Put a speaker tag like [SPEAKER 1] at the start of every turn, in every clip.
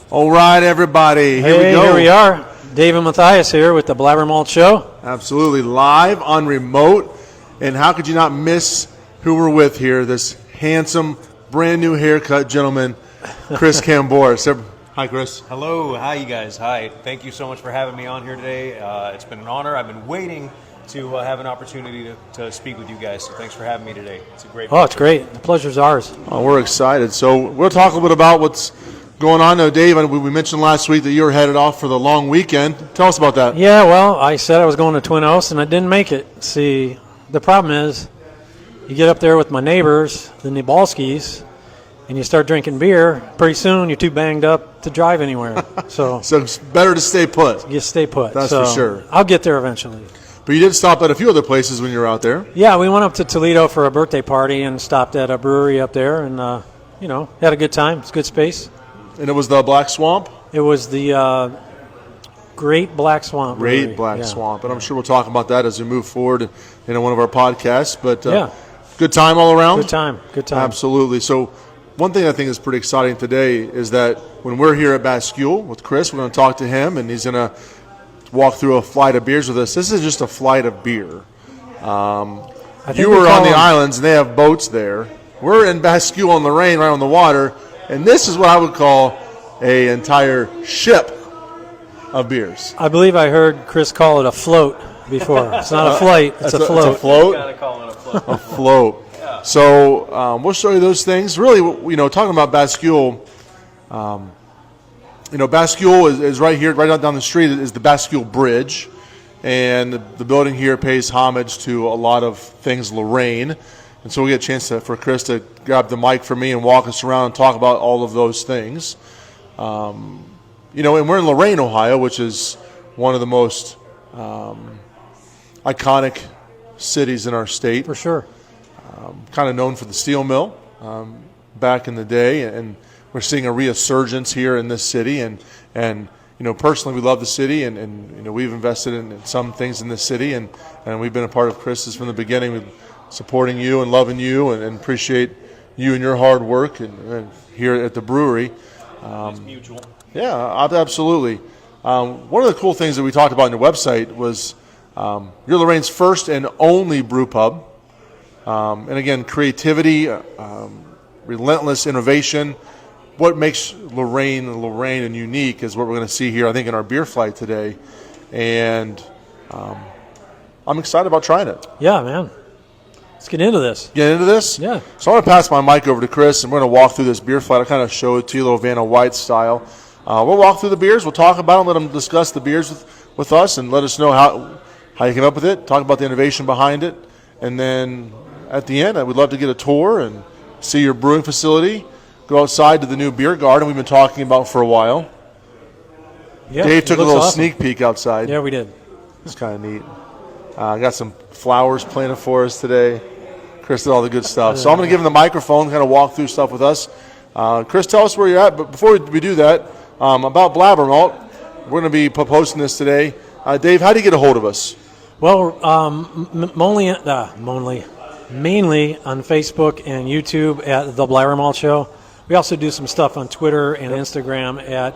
[SPEAKER 1] All right, everybody. Here we go.
[SPEAKER 2] Here we are. Dave and Matthias here with the Blabbermalt Show.
[SPEAKER 1] Absolutely live on remote. And how could you not miss who we're with here? This handsome, brand new haircut gentleman, Chris Camboris. Hi, Chris.
[SPEAKER 3] Hello. Hi, you guys. Hi. Thank you so much for having me on here today. It's been an honor. I've been waiting to have an opportunity to speak with you guys. So thanks for having me today. It's a great pleasure.
[SPEAKER 2] Oh, it's great. The pleasure's ours.
[SPEAKER 1] Oh, we're excited. So we'll talk a little bit about what's going on now. Dave, we mentioned last week that you were headed off for the long weekend. Tell us about that.
[SPEAKER 2] Yeah, well, I said I was going to Twin Oaks, and I didn't make it. See, the problem is you get up there with my neighbors, the Nibalskis, and you start drinking beer. Pretty soon you're too banged up to drive anywhere. So
[SPEAKER 1] it's better to stay put.
[SPEAKER 2] You stay put.
[SPEAKER 1] That's for sure.
[SPEAKER 2] I'll get there eventually.
[SPEAKER 1] But you did stop at a few other places when you were out there.
[SPEAKER 2] Yeah, we went up to Toledo for a birthday party and stopped at a brewery up there and, had a good time. It's a good space.
[SPEAKER 1] And it was the Black Swamp?
[SPEAKER 2] It was the Great Black Swamp.
[SPEAKER 1] Great Black Swamp. And I'm sure we'll talk about that as we move forward in one of our podcasts. But good time all around?
[SPEAKER 2] Good time.
[SPEAKER 1] Absolutely. So one thing I think is pretty exciting today is that when we're here at Bascule with Chris, we're going to talk to him, and he's going to walk through a flight of beers with us. This is just a flight of beer. You were on the islands, and they have boats there. We're in Bascule on Lorain, right on the water, and this is what I would call an entire ship of beers.
[SPEAKER 2] I believe I heard Chris call it a float before. It's not a flight, it's a float.
[SPEAKER 1] It's a float?
[SPEAKER 3] You got to call it a float.
[SPEAKER 1] A float. Yeah. So we'll show you those things. Really, talking about Bascule, Bascule is right here, right down the street is the Bascule Bridge. And the building here pays homage to a lot of things Lorain. And so we get a chance for Chris to grab the mic for me and walk us around and talk about all of those things. And we're in Lorain, Ohio, which is one of the most iconic cities in our state.
[SPEAKER 2] For sure.
[SPEAKER 1] Kind of known for the steel mill back in the day. And we're seeing a resurgence here in this city. And personally, we love the city. And we've invested in some things in this city. And we've been a part of Chris's from the beginning. We've supporting you and loving you and appreciate you and your hard work and here at the brewery.
[SPEAKER 3] It's mutual.
[SPEAKER 1] Yeah, absolutely. One of the cool things that we talked about on your website was you're Lorain's first and only brew pub. And again, creativity, relentless innovation. What makes Lorain and unique is what we're going to see here, I think, in our beer flight today. And I'm excited about trying it.
[SPEAKER 2] Yeah, man. Let's get into this.
[SPEAKER 1] Get into this?
[SPEAKER 2] Yeah.
[SPEAKER 1] So I'm going to pass my mic over to Chris, and we're going to walk through this beer flight. I'll kind of show it to you, a little Vanna White style. We'll walk through the beers. We'll talk about them, let them discuss the beers with us, and let us know how you came up with it, talk about the innovation behind it. And then at the end, I would love to get a tour and see your brewing facility, go outside to the new beer garden we've been talking about for a while.
[SPEAKER 2] Yeah,
[SPEAKER 1] Dave took a little
[SPEAKER 2] awesome.
[SPEAKER 1] sneak peek outside.
[SPEAKER 2] Yeah, we did.
[SPEAKER 1] It's kind of neat. Got some flowers planted for us today. Chris did all the good stuff. So I'm going to give him the microphone, kind of walk through stuff with us. Chris, tell us where you're at. But before we do that, about Blabbermalt, we're going to be posting this today. Dave, how do you get a hold of us?
[SPEAKER 2] Well, mainly on Facebook and YouTube at The Blabbermalt Show. We also do some stuff on Twitter and Instagram at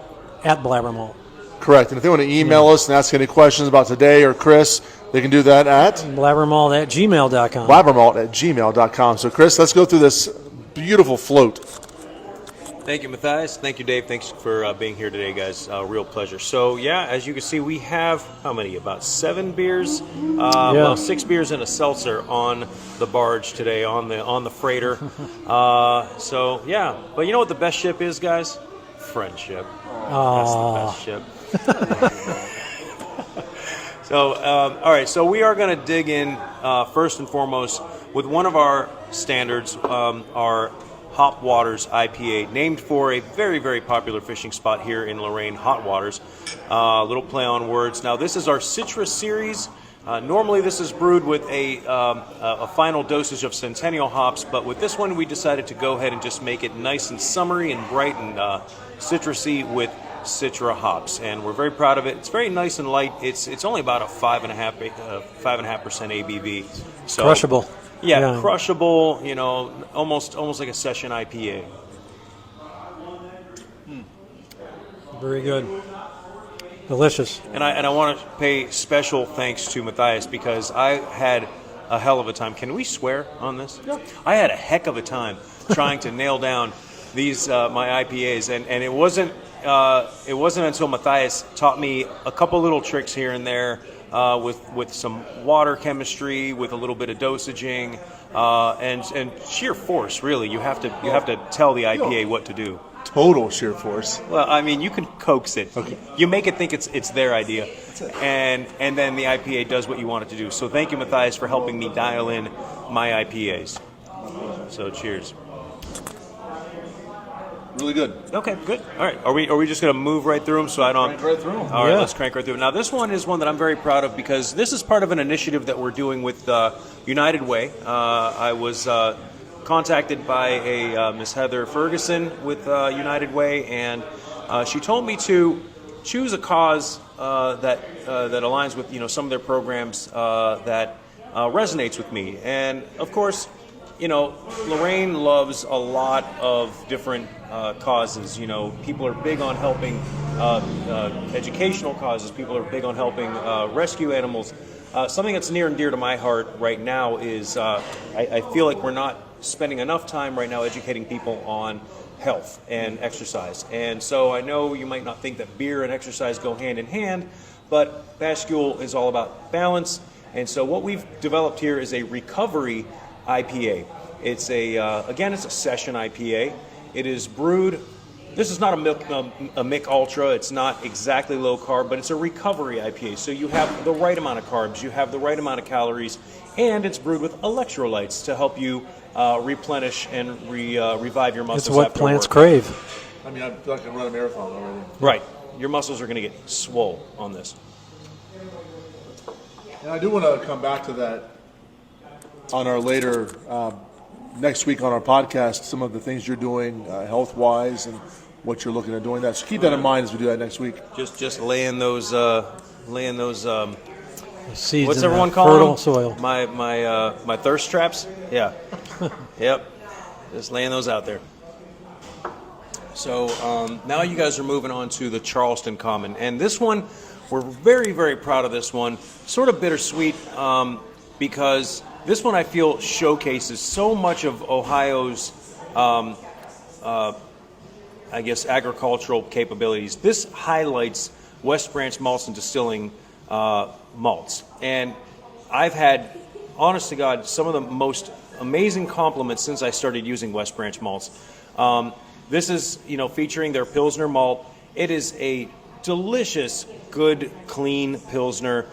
[SPEAKER 2] Blabbermalt.
[SPEAKER 1] Correct. And if they want to email us and ask any questions about today or Chris, they can do that at
[SPEAKER 2] Blabbermalt@gmail.com.
[SPEAKER 1] Blabbermalt@gmail.com. So, Chris, let's go through this beautiful float.
[SPEAKER 3] Thank you, Matthias. Thank you, Dave. Thanks for being here today, guys. Real pleasure. So, as you can see, we have, how many? About 7 beers? Well, 6 beers and a seltzer on the barge today, on the freighter. But you know what the best ship is, guys? Friendship. That's the best ship. So, all right, so we are going to dig in first and foremost with one of our standards, our Hop Waters IPA, named for a very, very popular fishing spot here in Lorain, Hot Waters. A little play on words. Now, this is our Citrus series. Normally, this is brewed with a final dosage of Centennial hops, but with this one, we decided to go ahead and just make it nice and summery and bright and citrusy with Citra hops, and we're very proud of it. It's very nice and light. It's only about a 5.5% ABV. So,
[SPEAKER 2] crushable.
[SPEAKER 3] Yeah, crushable. You know, almost like a session IPA.
[SPEAKER 2] Very good. Delicious.
[SPEAKER 3] And I want to pay special thanks to Matthias because I had a hell of a time. Can we swear on this?
[SPEAKER 1] Yeah.
[SPEAKER 3] I had a heck of a time trying to nail down these my IPAs, and it wasn't until Matthias taught me a couple little tricks here and there with some water chemistry, with a little bit of dosaging, and sheer force. Really, you have to tell the IPA what to do.
[SPEAKER 1] Total sheer force.
[SPEAKER 3] Well, I mean, you can coax it.
[SPEAKER 1] Okay.
[SPEAKER 3] You make it think it's their idea, and then the IPA does what you want it to do. So thank you, Matthias, for helping me dial in my IPAs. So cheers.
[SPEAKER 1] Really good.
[SPEAKER 3] Okay, good. All right, are we just going to move right through them so I don't?
[SPEAKER 1] Crank right through 'em.
[SPEAKER 3] All right,
[SPEAKER 2] Yeah.
[SPEAKER 3] let's crank right through. Now, this one is one that I'm very proud of because this is part of an initiative that we're doing with United Way. I was contacted by a Miss Heather Ferguson with United Way, and she told me to choose a cause that aligns with some of their programs that resonates with me. And of course, Lorain loves a lot of different causes. People are big on helping educational causes. People are big on helping rescue animals. Something that's near and dear to my heart right now is I feel like we're not spending enough time right now educating people on health and exercise. And so I know you might not think that beer and exercise go hand in hand, but Bascule is all about balance. And so what we've developed here is a recovery IPA. It's it's a session IPA. It is brewed. This is not a Mick Ultra. It's not exactly low carb, but it's a recovery IPA. So you have the right amount of carbs, you have the right amount of calories, and it's brewed with electrolytes to help you replenish and revive your muscles.
[SPEAKER 2] It's what
[SPEAKER 3] after
[SPEAKER 2] plants
[SPEAKER 3] work.
[SPEAKER 2] crave.
[SPEAKER 1] I mean, I feel like I run a marathon already.
[SPEAKER 3] Right. Your muscles are going to get swole on this.
[SPEAKER 1] And I do want to come back to that on our later, next week on our podcast, some of the things you're doing health-wise and what you're looking at doing that. So keep that in mind as we do that next week.
[SPEAKER 3] Just laying those
[SPEAKER 2] Seeds
[SPEAKER 3] what's
[SPEAKER 2] in
[SPEAKER 3] everyone
[SPEAKER 2] that
[SPEAKER 3] calling
[SPEAKER 2] fertile
[SPEAKER 3] them?
[SPEAKER 2] soil.
[SPEAKER 3] My thirst traps? Yeah. Yep. Just laying those out there. So now you guys are moving on to the Charleston Common. And this one, we're very, very proud of this one. Sort of bittersweet because this one I feel showcases so much of Ohio's, agricultural capabilities. This highlights West Branch Malts and Distilling malts. And I've had, honest to God, some of the most amazing compliments since I started using West Branch malts. This is, featuring their Pilsner malt. It is a delicious, good, clean Pilsner.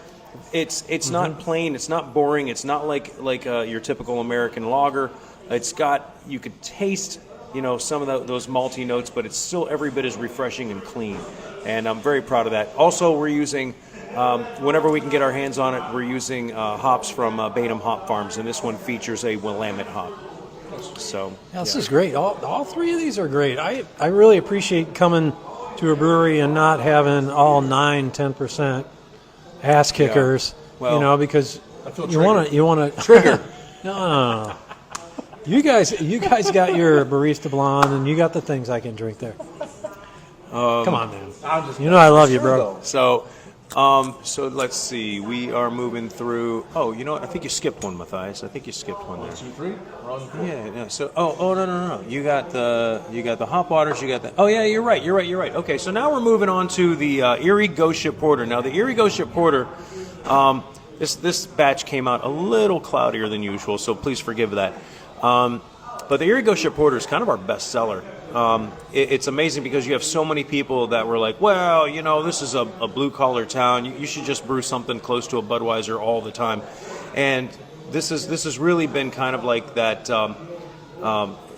[SPEAKER 3] It's not plain. It's not boring. It's not like your typical American lager. It's got, you could taste, some of those malty notes, but it's still every bit as refreshing and clean. And I'm very proud of that. Also, we're using, whenever we can get our hands on it, we're using hops from Bainham Hop Farms, and this one features a Willamette hop. So
[SPEAKER 2] This is great. All three of these are great. I really appreciate coming to a brewery and not having all 9-10% ass kickers.
[SPEAKER 3] Yeah. Well,
[SPEAKER 2] because
[SPEAKER 1] I feel
[SPEAKER 2] you want to
[SPEAKER 1] trigger.
[SPEAKER 2] No. You guys got your barista blonde, and you got the things I can drink there. Come on, man. I love you, bro.
[SPEAKER 3] So let's see. We are moving through. Oh, you know what? I think you skipped one, Matthias. I think you skipped one there.
[SPEAKER 1] 1, 2, 3. We're on 4.
[SPEAKER 3] Yeah. So, no. You got the hop waters. You got the. Oh yeah, you're right. Okay, so now we're moving on to the Erie Ghost Ship Porter. Now the Erie Ghost Ship Porter. This batch came out a little cloudier than usual, so please forgive that. But the Erie Ghost Ship Porter is kind of our best seller. It's amazing because you have so many people that were like, well, this is a blue-collar town. You should just brew something close to a Budweiser all the time. And this has really been kind of like that.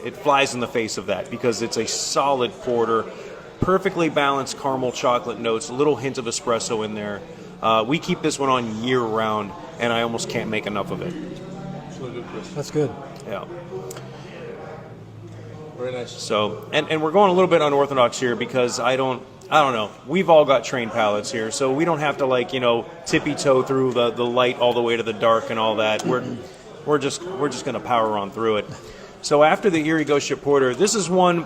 [SPEAKER 3] It flies in the face of that because it's a solid porter, perfectly balanced caramel chocolate notes, a little hint of espresso in there. We keep this one on year-round, and I almost can't make enough of it.
[SPEAKER 2] That's good.
[SPEAKER 3] Yeah.
[SPEAKER 1] Very nice.
[SPEAKER 3] So, and we're going a little bit unorthodox here because I don't know. We've all got trained palates here, so we don't have to tippy toe through the light all the way to the dark and all that. We're just going to power on through it. So after the Erie Ghost Ship Porter, this is one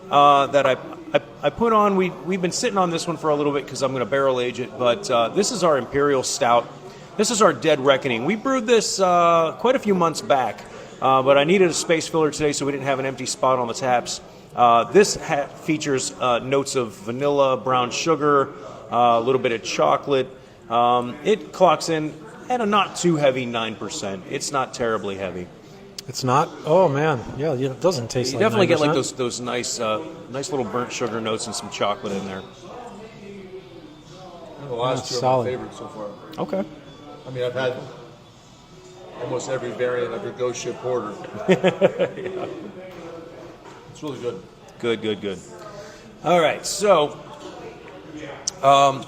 [SPEAKER 3] that I put on. We've been sitting on this one for a little bit because I'm going to barrel age it. But this is our Imperial Stout. This is our Dead Reckoning. We brewed this quite a few months back, but I needed a space filler today, so we didn't have an empty spot on the taps. This features notes of vanilla, brown sugar, a little bit of chocolate. It clocks in at a not too heavy 9%. It's not terribly heavy.
[SPEAKER 2] It's not? Oh, man. Yeah, it doesn't taste like 9%.
[SPEAKER 3] You definitely get like those nice little burnt sugar notes and some chocolate in there.
[SPEAKER 1] The last two are my favorites so far.
[SPEAKER 3] Okay.
[SPEAKER 1] I mean, I've had almost every variant of your Ghost Ship Porter.
[SPEAKER 3] Yeah.
[SPEAKER 1] It's really good.
[SPEAKER 3] Good. All right, so now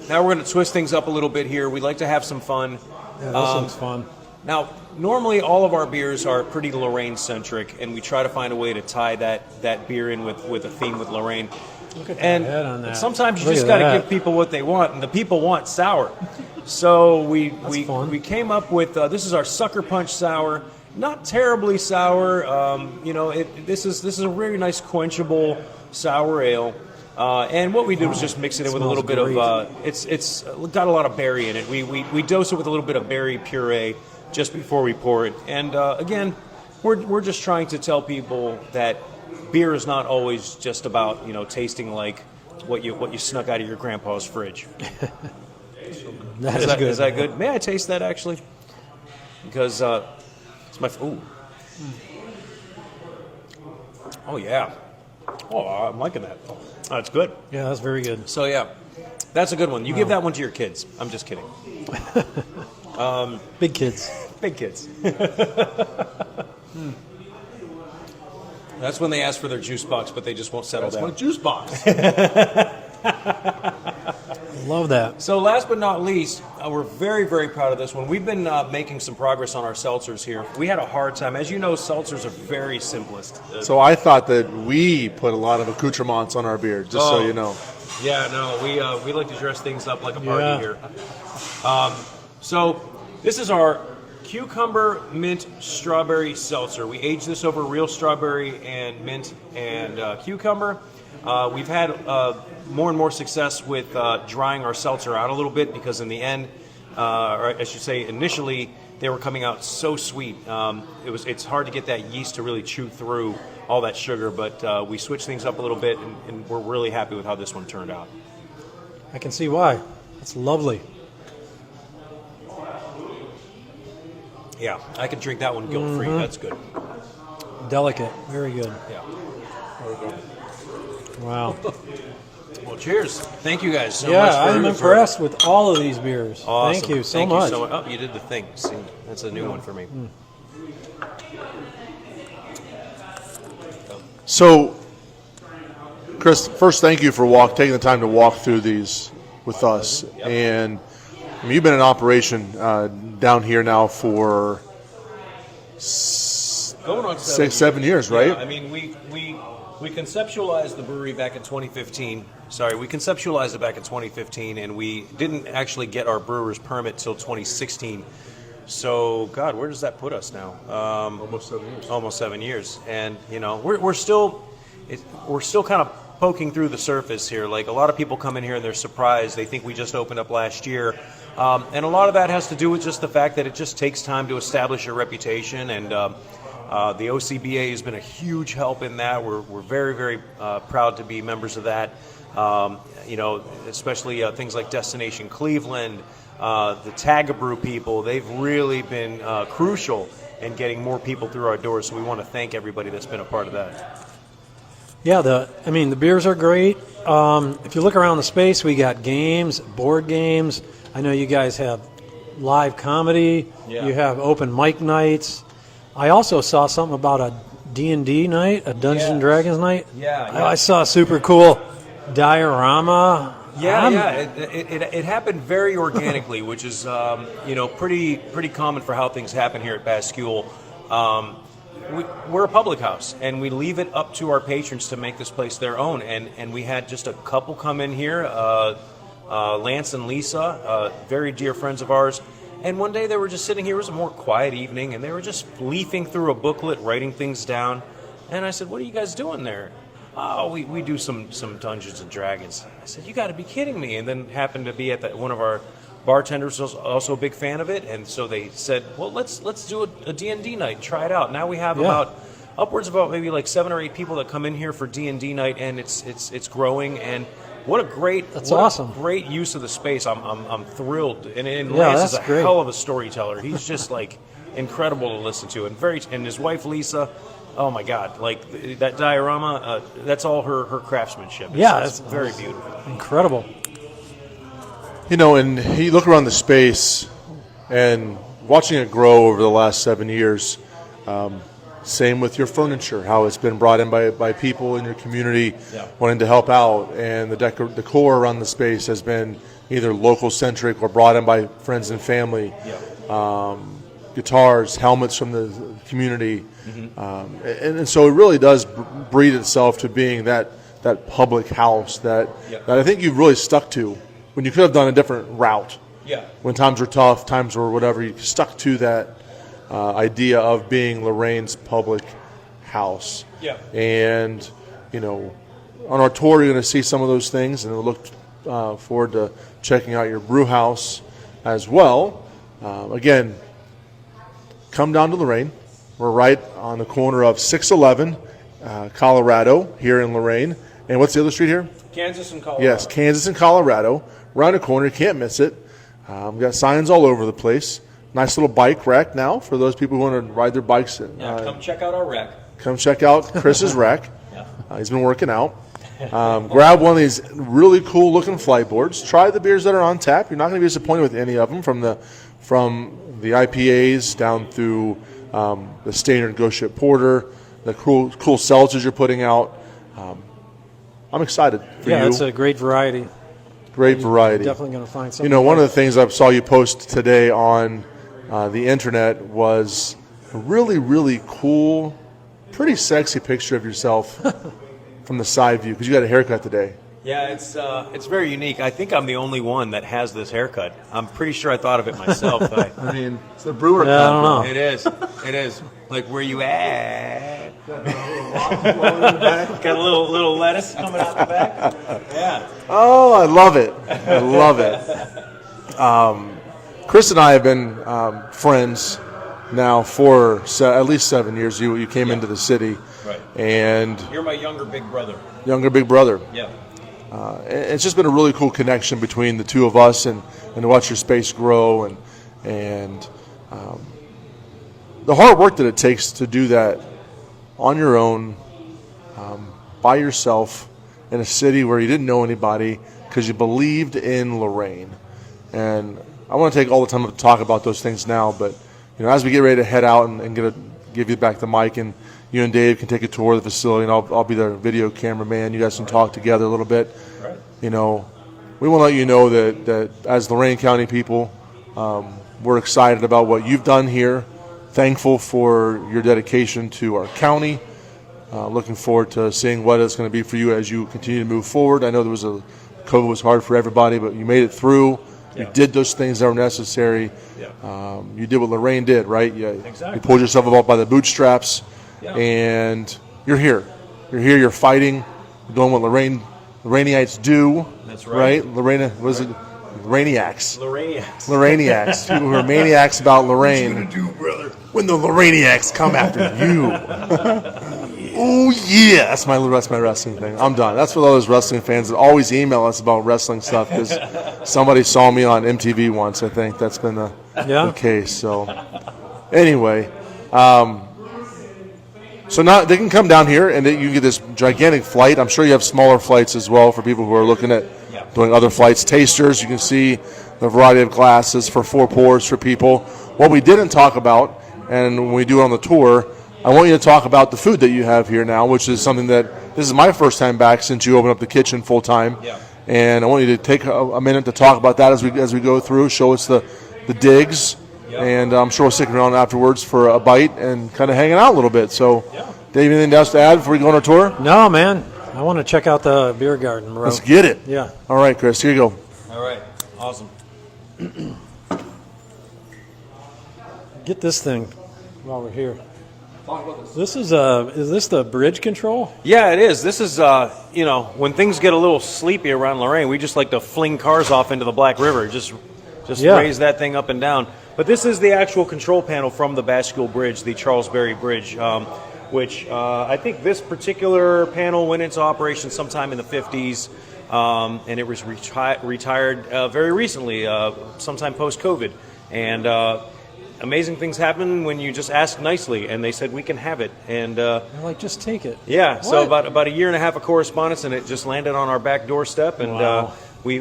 [SPEAKER 3] we're going to twist things up a little bit here. We like to have some fun.
[SPEAKER 2] Yeah, this one's fun.
[SPEAKER 3] Now, normally all of our beers are pretty Lorain-centric, and we try to find a way to tie that beer in with a theme with Lorain.
[SPEAKER 2] Look at
[SPEAKER 3] And
[SPEAKER 2] the head on that.
[SPEAKER 3] sometimes you
[SPEAKER 2] Look
[SPEAKER 3] just
[SPEAKER 2] at
[SPEAKER 3] got to
[SPEAKER 2] that.
[SPEAKER 3] give people what they want, and the people want sour. So we
[SPEAKER 2] fun.
[SPEAKER 3] we came up with this is our Sucker Punch Sour. Not terribly sour. This is a really nice quenchable sour ale. And what we did was just mix it in with a little bit of it's got a lot of berry in it. We dose it with a little bit of berry puree just before we pour it. And again, we're just trying to tell people that beer is not always just about tasting like what you snuck out of your grandpa's fridge. Is that good? May I taste that actually? Because it's my ooh. Oh yeah. Oh, I'm liking that. Oh, that's good.
[SPEAKER 2] Yeah, that's very good.
[SPEAKER 3] So yeah, that's a good one. You give that one to your kids. I'm just kidding.
[SPEAKER 2] Big kids.
[SPEAKER 3] Big kids. That's when they ask for their juice box, but they just won't settle down.
[SPEAKER 1] My juice box.
[SPEAKER 2] Love that.
[SPEAKER 3] So last but not least, we're very, very proud of this one. We've been making some progress on our seltzers here. We had a hard time. As you know, seltzers are very simplest.
[SPEAKER 1] So I thought that we put a lot of accoutrements on our beer, just so you know.
[SPEAKER 3] Yeah, no, we like to dress things up like a party here. So this is our cucumber mint strawberry seltzer. We aged this over real strawberry and mint and cucumber. We've had more and more success with drying our seltzer out a little bit because in the end, or I should say initially, they were coming out so sweet. It's hard to get that yeast to really chew through all that sugar, but we switched things up a little bit, and we're really happy with how this one turned out.
[SPEAKER 2] I can see why. That's lovely.
[SPEAKER 3] Yeah, I could drink that one guilt-free. That's good.
[SPEAKER 2] Delicate. Very good.
[SPEAKER 3] Yeah.
[SPEAKER 2] Wow.
[SPEAKER 3] Well, cheers. Thank you guys so much.
[SPEAKER 2] Yeah, I'm impressed with all of these beers.
[SPEAKER 3] Awesome.
[SPEAKER 2] Thank you so
[SPEAKER 3] Thank
[SPEAKER 2] much.
[SPEAKER 3] You so much. Oh, you did the thing. See, that's a new one for me.
[SPEAKER 1] So, Chris, first, thank you for taking the time to walk through these with us.
[SPEAKER 3] Yep.
[SPEAKER 1] And I mean, you've been in operation down here now for
[SPEAKER 3] Going on
[SPEAKER 1] 7 years, right?
[SPEAKER 3] Yeah, I mean, we conceptualized the brewery back in 2015. Sorry, we conceptualized it back in 2015, and we didn't actually get our brewer's permit till 2016. So, God, where does that put us now?
[SPEAKER 1] Almost 7 years.
[SPEAKER 3] Almost 7 years, and we're still kind of poking through the surface here. Like, a lot of people come in here and they're surprised. They think we just opened up last year, and a lot of that has to do with just the fact that it just takes time to establish your reputation, and the OCBA has been a huge help in that. We're very, very proud to be members of that. Especially things like Destination Cleveland, the Tagabrew people. They've really been crucial in getting more people through our doors. So we want to thank everybody that's been a part of that.
[SPEAKER 2] Yeah, the beers are great. If you look around the space, we got games, board games. I know you guys have live comedy.
[SPEAKER 3] Yeah.
[SPEAKER 2] You have open mic nights. I also saw something about a D&D night, a Dungeons and Dragons night.
[SPEAKER 3] Yeah.
[SPEAKER 2] I saw a super cool diorama.
[SPEAKER 3] It happened very organically, which is pretty common for how things happen here at Bascule. We're a public house, and we leave it up to our patrons to make this place their own. And we had just a couple come in here, Lance and Lisa, very dear friends of ours. And one day they were just sitting here. It was a more quiet evening, and they were just leafing through a booklet, writing things down. And I said, "What are you guys doing there?" oh, we do some Dungeons and Dragons. I said, you got to be kidding me. And then happened to be at one of our bartenders was also a big fan of it, and so they said, well, let's do a D&D night, try it out. Now we have upwards of about maybe like 7 or 8 people that come in here for D&D night, and it's growing. And what a great
[SPEAKER 2] awesome.
[SPEAKER 3] Great use of the space. I'm thrilled. And Lance is a hell of a storyteller. He's just like incredible to listen to, and his wife Lisa. Oh my God! Like that diorama, that's all her craftsmanship. It's very beautiful,
[SPEAKER 2] incredible.
[SPEAKER 1] You know, and you look around the space and watching it grow over the last 7 years. Same with your furniture, how it's been brought in by people in your community wanting to help out, and the decor around the space has been either local centric or brought in by friends and family. Guitars, helmets from the community, and so it really does breed itself to being that public house that I think you've really stuck to when you could have done a different route. When times were tough, times were whatever, you stuck to that idea of being Lorain's public house. And you know, on our tour, you're going to see some of those things, and we'll look forward to checking out your brew house as well. Again, come down to Lorain. We're right on the corner of 611 Colorado here in Lorain. And what's the other street here?
[SPEAKER 3] Kansas and Colorado.
[SPEAKER 1] Yes, Kansas and Colorado. Around the corner, you can't miss it. We've got signs all over the place. Nice little bike rack now for those people who want to ride their bikes.
[SPEAKER 3] Come check out our rack.
[SPEAKER 1] Come check out Chris's rack. He's been working out. Grab one of these really cool looking flight boards. Try the beers that are on tap. You're not going to be disappointed with any of them, from the IPAs down through the standard Ghost Ship Porter, the cool seltzers you're putting out. I'm excited for you.
[SPEAKER 2] Yeah, it's a great variety.
[SPEAKER 1] Great variety.
[SPEAKER 2] Definitely going to find something.
[SPEAKER 1] You know, one of the things I saw you post today on the internet was a really, really cool, pretty sexy picture of yourself from the side view, because you got a haircut today.
[SPEAKER 3] Yeah, it's very unique. I think I'm the only one that has this haircut. I'm pretty sure I thought of it myself.
[SPEAKER 1] I mean, it's the brewer.
[SPEAKER 2] Yeah, I don't know.
[SPEAKER 3] It is. Like, where you at? Got a little lettuce coming out the back. Yeah.
[SPEAKER 1] Oh, I love it. I love it. Chris and I have been friends now for at least 7 years. You came into the city.
[SPEAKER 3] Right.
[SPEAKER 1] And
[SPEAKER 3] you're my younger big brother.
[SPEAKER 1] Yeah. It's just been a really cool connection between the two of us, and to watch your space grow, and the hard work that it takes to do that on your own, by yourself, in a city where you didn't know anybody because you believed in Lorain. And I want to take all the time to talk about those things now, but you know, as we get ready to head out and give you back the mic, and you and Dave can take a tour of the facility, and I'll be the video cameraman. You guys can talk together a little bit.
[SPEAKER 3] Right.
[SPEAKER 1] You know, we want to let you know that as Lorain County people, we're excited about what you've done here. Thankful for your dedication to our county. Looking forward to seeing what it's going to be for you as you continue to move forward. I know COVID was hard for everybody, but you made it through. You did those things that were necessary. You did what Lorain did, right?
[SPEAKER 3] Exactly.
[SPEAKER 1] You pulled yourself up by the bootstraps, and you're here. You're here. You're fighting. You're doing what Lorainites do.
[SPEAKER 3] That's right.
[SPEAKER 1] Lorraine, was it Lorrainiacs?
[SPEAKER 3] Lorrainiacs.
[SPEAKER 1] People who are maniacs about Lorain.
[SPEAKER 3] What you gonna do, brother?
[SPEAKER 1] When the Lorrainiacs come after you. Oh yeah, that's my wrestling thing. I'm done. That's for all those wrestling fans that always email us about wrestling stuff, because somebody saw me on MTV once. I think that's been the case. So anyway, so now they can come down here and you get this gigantic flight. I'm sure you have smaller flights as well for people who are looking at doing other flights. Tasters, you can see the variety of glasses for 4 pours for people. What we didn't talk about, and when we do it on the tour, I want you to talk about the food that you have here now, which is something that this is my first time back since you opened up the kitchen full time. And I want you to take a minute to talk about that as we go through. Show us the digs, and I'm sure we'll stick around afterwards for a bite and kind of hanging out a little bit. So, Dave, anything else to add before we go on our tour?
[SPEAKER 2] No, man. I want to check out the beer garden, bro.
[SPEAKER 1] Let's get it.
[SPEAKER 2] Yeah.
[SPEAKER 1] All right, Chris. Here you go.
[SPEAKER 3] All right. Awesome.
[SPEAKER 2] Get this thing while we're here.
[SPEAKER 1] Talk about this.
[SPEAKER 2] This is this the bridge control?
[SPEAKER 3] Yeah, it is. This is, when things get a little sleepy around Lorain, we just like to fling cars off into the Black River. Just raise that thing up and down. But this is the actual control panel from the Bascule Bridge, the Charles Berry Bridge, which I think this particular panel went into operation sometime in the 50s, and it was retired very recently, sometime post-COVID. And amazing things happen when you just ask nicely, and they said we can have it. And
[SPEAKER 2] They're like, just take it.
[SPEAKER 3] yeah,
[SPEAKER 2] What?
[SPEAKER 3] so about a year and a half of correspondence, and it just landed on our back doorstep, and
[SPEAKER 2] Wow.
[SPEAKER 3] we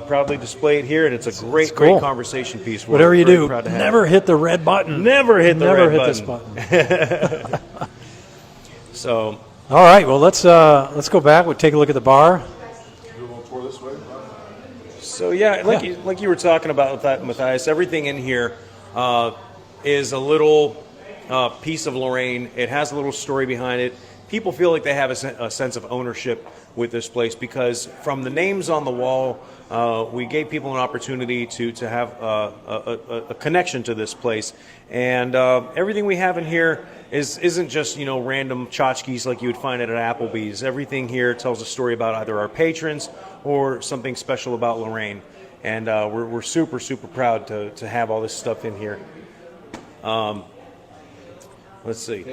[SPEAKER 3] proudly display it here, and it's a great
[SPEAKER 2] cool.
[SPEAKER 3] conversation piece. We're
[SPEAKER 2] Whatever you
[SPEAKER 3] very
[SPEAKER 2] do,
[SPEAKER 3] proud to have
[SPEAKER 2] never
[SPEAKER 3] it.
[SPEAKER 2] hit the red button.
[SPEAKER 3] Never hit the
[SPEAKER 2] Never
[SPEAKER 3] red
[SPEAKER 2] hit
[SPEAKER 3] button.
[SPEAKER 2] this button.
[SPEAKER 3] So
[SPEAKER 2] All right, well let's go back. We'll take a look at the bar.
[SPEAKER 1] Do a little tour this way.
[SPEAKER 3] yeah, like you were talking about with that, Matthias, everything in here is a little piece of Lorain. It has a little story behind it. People feel like they have a sense of ownership with this place because from the names on the wall, we gave people an opportunity to have a connection to this place. And everything we have in here isn't just, random tchotchkes like you would find at an Applebee's. Everything here tells a story about either our patrons or something special about Lorain. And we're super, super proud to have all this stuff in here. Let's see.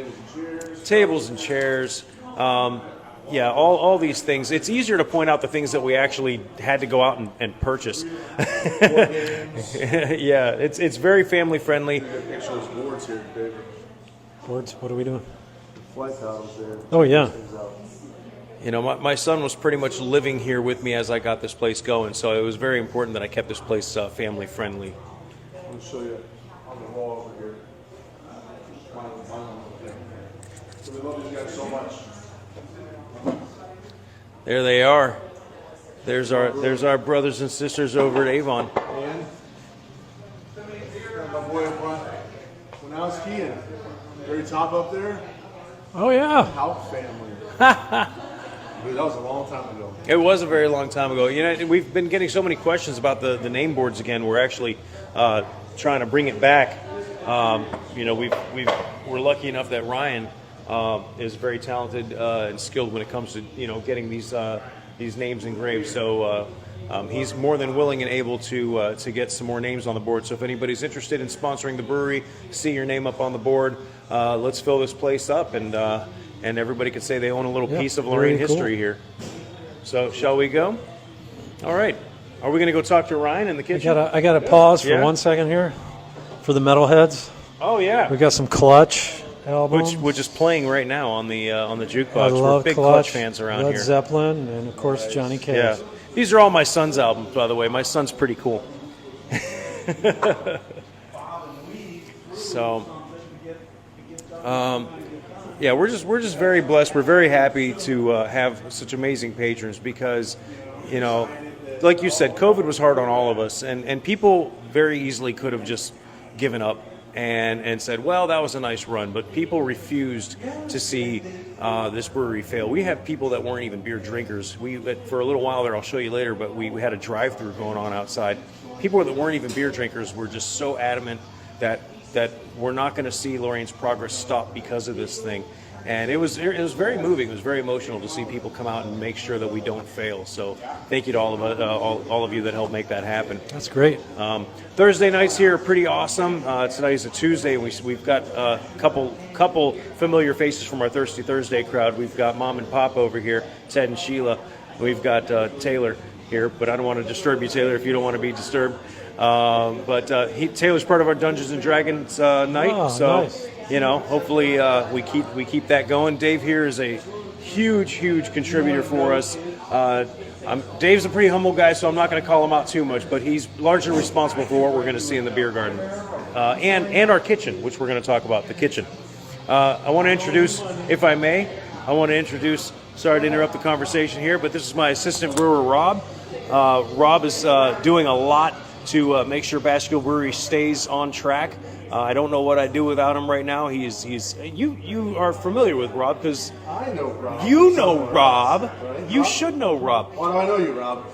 [SPEAKER 3] Tables and chairs. All these things. It's easier to point out the things that we actually had to go out and purchase. Yeah, it's very family friendly.
[SPEAKER 1] Picture those boards here, David.
[SPEAKER 2] Boards, what are we doing?
[SPEAKER 1] Flight paddles there.
[SPEAKER 2] Oh, yeah.
[SPEAKER 3] My son was pretty much living here with me as I got this place going, so it was very important that I kept this place family friendly.
[SPEAKER 1] I'm going to show you on the wall over here. So we love these guys so much.
[SPEAKER 3] There they are. There's our brothers and sisters over at Avon.
[SPEAKER 1] And my boy when I was skiing, very top up there,
[SPEAKER 2] Oh, yeah.
[SPEAKER 1] House family. Dude, that was a long time ago.
[SPEAKER 3] It was a very long time ago. We've been getting so many questions about the name boards again. We're actually trying to bring it back. We're lucky enough that Ryan is very talented and skilled when it comes to getting these names engraved. So he's more than willing and able to get some more names on the board. So if anybody's interested in sponsoring the brewery, see your name up on the board. Let's fill this place up, and everybody can say they own a little piece of Lorain history here. So shall we go? All right. Are we going to go talk to Ryan in the kitchen?
[SPEAKER 2] I got to pause for
[SPEAKER 3] Yeah.
[SPEAKER 2] 1 second here for the metalheads.
[SPEAKER 3] Oh yeah.
[SPEAKER 2] We got some Clutch albums.
[SPEAKER 3] Which is playing right now on the jukebox.
[SPEAKER 2] I love
[SPEAKER 3] We're big
[SPEAKER 2] Clutch
[SPEAKER 3] fans around
[SPEAKER 2] Led
[SPEAKER 3] here.
[SPEAKER 2] Zeppelin, and of course Johnny Cash.
[SPEAKER 3] Yeah, these are all my son's albums, by the way. My son's pretty cool. So, we're just very blessed. We're very happy to have such amazing patrons because, like you said, COVID was hard on all of us, and people very easily could have just given up and said, well, that was a nice run. But people refused to see this brewery fail. We have people that weren't even beer drinkers. For a little while there, I'll show you later, but we had a drive-through going on outside. People that weren't even beer drinkers were just so adamant that we're not going to see Lorain's progress stop because of this thing. And it was very moving. It was very emotional to see people come out and make sure that we don't fail. So thank you to all of you that helped make that happen.
[SPEAKER 2] That's great.
[SPEAKER 3] Thursday nights here are pretty awesome. Tonight is a Tuesday. We've got a couple familiar faces from our Thirsty Thursday crowd. We've got Mom and Pop over here, Ted and Sheila. We've got Taylor here, but I don't want to disturb you, Taylor, if you don't want to be disturbed. Taylor's part of our Dungeons and Dragons night.
[SPEAKER 2] Oh,
[SPEAKER 3] so.
[SPEAKER 2] nice.
[SPEAKER 3] Hopefully we keep that going. Dave here is a huge contributor for us. Dave's a pretty humble guy, so I'm not going to call him out too much, but he's largely responsible for what we're going to see in the beer garden and our kitchen, which we're going to talk about, the kitchen. I want to introduce, if I may, sorry to interrupt the conversation here, but this is my assistant brewer, Rob. Rob is doing a lot to make sure Bascule Brewery stays on track. I don't know what I'd do without him right now. You are familiar with Rob because
[SPEAKER 1] I know Rob.
[SPEAKER 3] you know Rob. You should know Rob.
[SPEAKER 1] Why do I know you, Rob?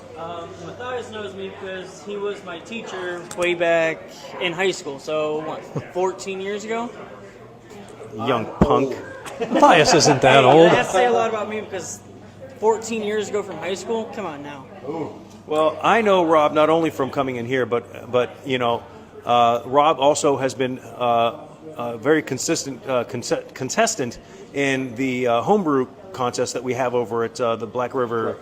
[SPEAKER 4] Matthias knows me because he was my teacher way back in high school. So, 14 years ago?
[SPEAKER 3] young punk.
[SPEAKER 2] Matthias isn't that old.
[SPEAKER 4] That say a lot about me because 14 years ago from high school. Come on now.
[SPEAKER 3] Well, I know Rob not only from coming in here, but Rob also has been a very consistent contestant in the homebrew contest that we have over at the Black River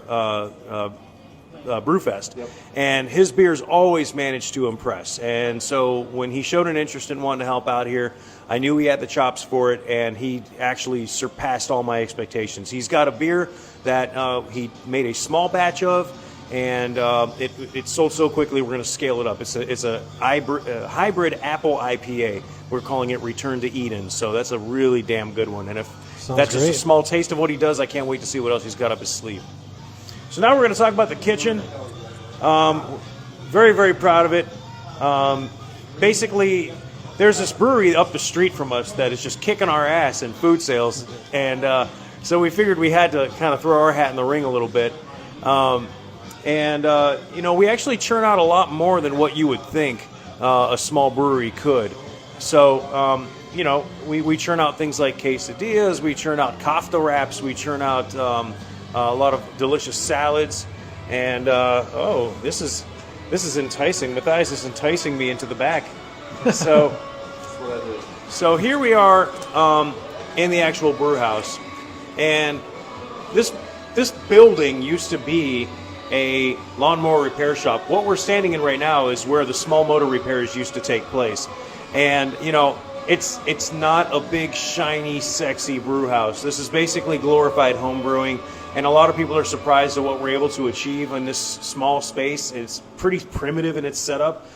[SPEAKER 3] Brewfest. Yep. And his beers always manage to impress. And so when he showed an interest in wanting to help out here, I knew he had the chops for it, and he actually surpassed all my expectations. He's got a beer that he made a small batch of, and it sold so quickly we're going to scale it up. It's a hybrid apple IPA. We're calling it Return to Eden, so that's a really damn good one. And if that's just a small taste of what he does, I can't wait to see what else he's got up his sleeve. So now we're going to talk about the kitchen. Very, very proud of it. Basically, there's this brewery up the street from us that is just kicking our ass in food sales, and so we figured we had to kind of throw our hat in the ring a little bit. We actually churn out a lot more than what you would think a small brewery could. So, we churn out things like quesadillas, we churn out kafta wraps, we churn out a lot of delicious salads, and this is enticing. Matthias is enticing me into the back. So here we are in the actual brew house, and this building used to be a lawnmower repair shop. What we're standing in right now is where the small motor repairs used to take place. And, it's not a big, shiny, sexy brew house. This is basically glorified home brewing, and a lot of people are surprised at what we're able to achieve in this small space. It's pretty primitive in its setup.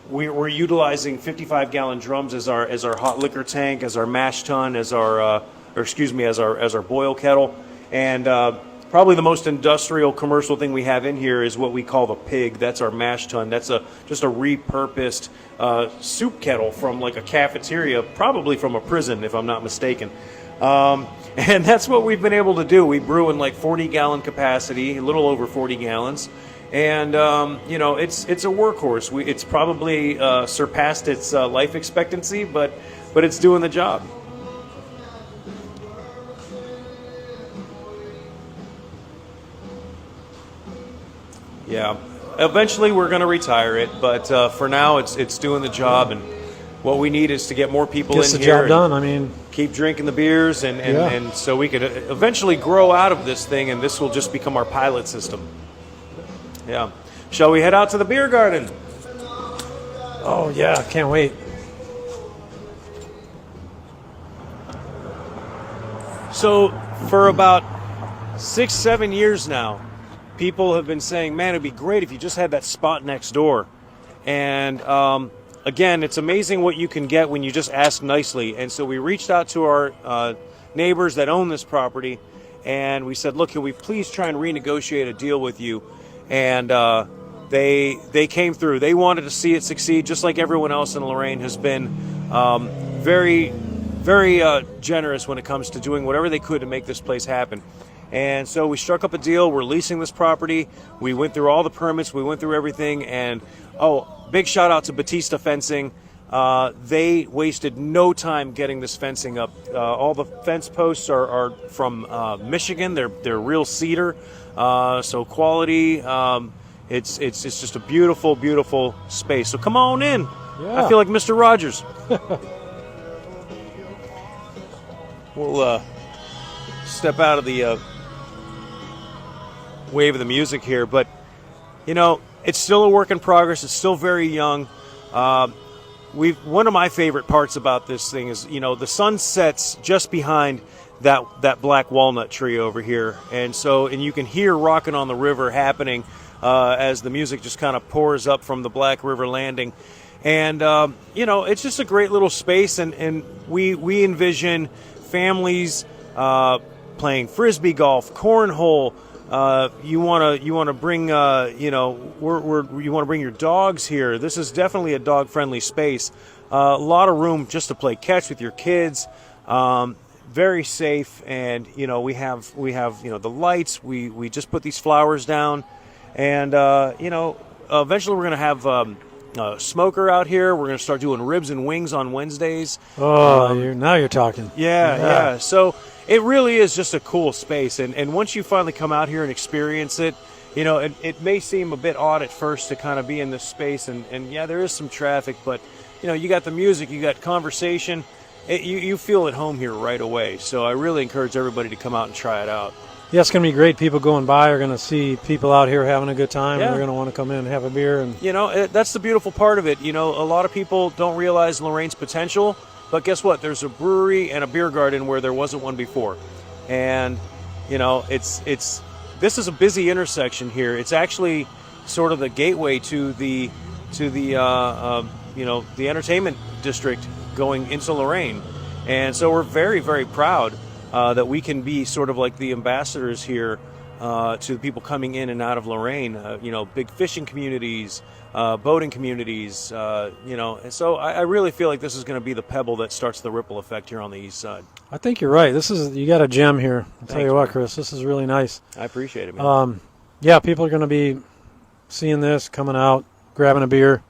[SPEAKER 3] We're utilizing 55-gallon drums as our hot liquor tank, as our mash tun, as our boil kettle, and probably the most industrial commercial thing we have in here is what we call the pig. That's our mash tun. That's just a repurposed soup kettle from like a cafeteria, probably from a prison, if I'm not mistaken. And that's what we've been able to do. We brew in like 40-gallon capacity, a little over 40 gallons. And, it's a workhorse. It's probably surpassed its life expectancy, but it's doing the job. Yeah, eventually we're going to retire it, but for now it's doing the job, and what we need is to get more people
[SPEAKER 2] Gets
[SPEAKER 3] in
[SPEAKER 2] the
[SPEAKER 3] here.
[SPEAKER 2] job done. I mean,
[SPEAKER 3] keep drinking the beers, and so we could eventually grow out of this thing, and this will just become our pilot system. Yeah. Shall we head out to the beer garden?
[SPEAKER 2] oh yeah, can't wait.
[SPEAKER 3] So for about 6-7 years now, people have been saying, man, it'd be great if you just had that spot next door. And again, it's amazing what you can get when you just ask nicely. And so we reached out to our neighbors that own this property, and we said, look, can we please try and renegotiate a deal with you? And they came through. They wanted to see it succeed, just like everyone else in Lorain has been very, very generous when it comes to doing whatever they could to make this place happen. And so we struck up a deal. We're leasing this property. We went through all the permits. We went through everything. And, big shout out to Batista Fencing. They wasted no time getting this fencing up. All the fence posts are from Michigan. They're real cedar. So quality. It's just a beautiful, beautiful space. So come on in.
[SPEAKER 2] Yeah.
[SPEAKER 3] I feel like Mr. Rogers. We'll step out of the wave of the music here, but it's still a work in progress. It's still very young. One of my favorite parts about this thing is the sun sets just behind that black walnut tree over here, and you can hear Rockin' on the River happening as the music just kind of pours up from the Black River landing. And it's just a great little space, and we envision families playing frisbee golf, cornhole. You want to bring you want to bring your dogs here. This is definitely a dog friendly space. A lot of room just to play catch with your kids. Very safe, and we have the lights. We just put these flowers down, and eventually we're going to have smoker out here. We're going to start doing ribs and wings on Wednesdays.
[SPEAKER 2] Oh, now you're talking.
[SPEAKER 3] Yeah. So it really is just a cool space. And once you finally come out here and experience it, you know, it may seem a bit odd at first to kind of be in this space. And yeah, there is some traffic, but, you know, you got the music, you got conversation. You feel at home here right away. So I really encourage everybody to come out and try it out.
[SPEAKER 2] Yeah, it's going to be great. People going by are going to see people out here having a good time,
[SPEAKER 3] Yeah.
[SPEAKER 2] and they're going to want to come in and have a beer. And
[SPEAKER 3] You know, that's the beautiful part of it. You know, a lot of people don't realize Lorain's potential, but guess what? There's a brewery and a beer garden where there wasn't one before. And, you know, this is a busy intersection here. It's actually sort of the gateway to the you know, the entertainment district going into Lorain. And so we're very, very proud that we can be sort of like the ambassadors here to the people coming in and out of Lorain. You know, big fishing communities, boating communities, you know. And so I really feel like this is going to be the pebble that starts the ripple effect here on the east side.
[SPEAKER 2] I think you're right. You got a gem here. I'll tell you
[SPEAKER 3] Thanks,
[SPEAKER 2] what,
[SPEAKER 3] man.
[SPEAKER 2] Chris, this is really nice.
[SPEAKER 3] I appreciate it, man.
[SPEAKER 2] Yeah, people are going to be seeing this, coming out, grabbing a beer,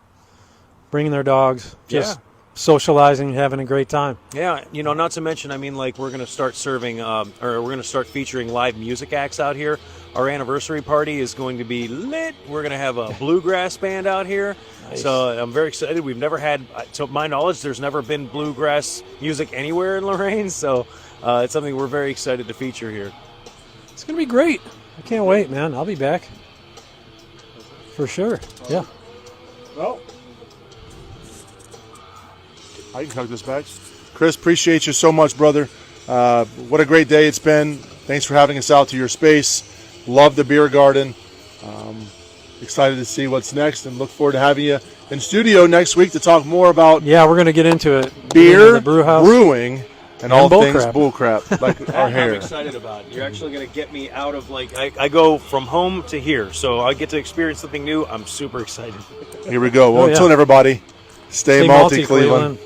[SPEAKER 2] bringing their dogs, just socializing, having a great time.
[SPEAKER 3] Yeah, you know, not to mention, I mean, like, we're going to start serving, or we're going to start featuring live music acts out here. Our anniversary party is going to be lit. We're going to have a bluegrass band out here.
[SPEAKER 2] Nice.
[SPEAKER 3] So I'm very excited. We've never had, to my knowledge, there's never been bluegrass music anywhere in Lorain. So it's something we're very excited to feature here.
[SPEAKER 2] It's going to be great. I can't wait, man. I'll be back. For sure. Yeah.
[SPEAKER 1] Well, I can hug this back. Chris, appreciate you so much, brother. What a great day it's been. Thanks for having us out to your space. Love the beer garden. Excited to see what's next and look forward to having you in studio next week to talk more about
[SPEAKER 2] Yeah, we're going to get into it.
[SPEAKER 1] beer,
[SPEAKER 2] the brew house.
[SPEAKER 1] brewing, and all
[SPEAKER 2] bull
[SPEAKER 1] things
[SPEAKER 2] crap.
[SPEAKER 1] bullcrap, like our
[SPEAKER 3] I'm
[SPEAKER 1] hair.
[SPEAKER 3] excited about it. You're actually going to get me out of, like, I go from home to here. So I get to experience something new. I'm super excited.
[SPEAKER 1] Here we go. Well,
[SPEAKER 2] Oh, yeah.
[SPEAKER 1] until then, everybody, stay malty, Cleveland.